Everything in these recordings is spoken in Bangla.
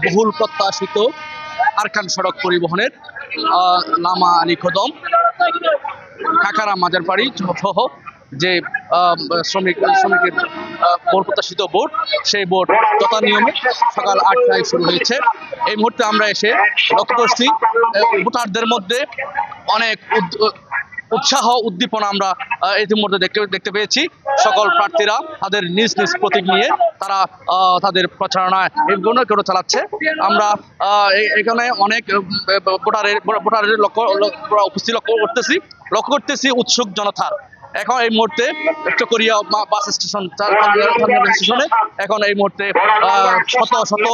বহুল প্রত্যাশিত আরকান সড়ক পরিবহনের লামা আলী কদম কাকারা মাজারবাড়ি সহ যে শ্রমিকের বহুল প্রত্যাশিত ভোট, সেই ভোট যথা নিয়মে সকাল 8টায় শুরু হয়েছে। এই মুহূর্তে আমরা এসে লক্ষ্য করছি ভোটারদের মধ্যে অনেক উৎসাহ উদ্দীপনা আমরা ইতিমধ্যে দেখতে পেয়েছি। সকল প্রার্থীরা তাদের নিজ নিজ প্রতীক নিয়ে তারা তাদের প্রচারণা এগুলো করে চালাচ্ছে। আমরা এখানে অনেক ভোটারের লক্ষ্য করতেছি উৎসুক জনতার। এখন এই মুহূর্তে চকরিয়া বাস স্টেশনে এখন এই মুহূর্তে শত শত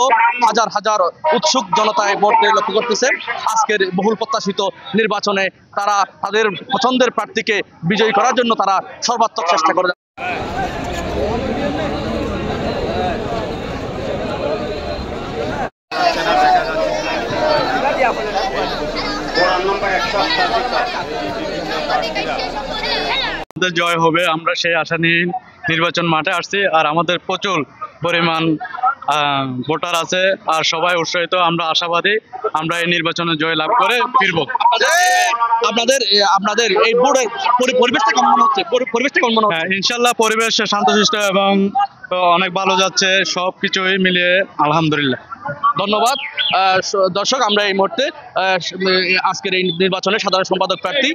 হাজার হাজার উৎসুক জনতা এই মুহূর্তে লক্ষ্য করতেছে আজকের বহুল প্রত্যাশিত নির্বাচনে তারা তাদের পছন্দের প্রার্থীকে বিজয়ী করার জন্য তারা সর্বাত্মক চেষ্টা করে। জয় হবে, আমরা সেই আশা নিয়ে নির্বাচন মাঠে আসছি। আর আমাদের প্রচুর পরিমাণ ভোটার আছে আর সবাই উৎসাহিত, আমরা আশাবাদী আমরা এই নির্বাচনে জয় লাভ করে ফিরবো। আপনাদের এই বোর্ডের পরিবেশটা কেমন মনে হচ্ছে? ইনশাল্লাহ পরিবেশ শান্তশিষ্ট এবং অনেক ভালো যাচ্ছে, সবকিছুই মিলিয়ে আলহামদুলিল্লাহ। ধন্যবাদ দর্শক। আমরা এই মুহূর্তে আজকের এই নির্বাচনে সাধারণ সম্পাদক প্রার্থী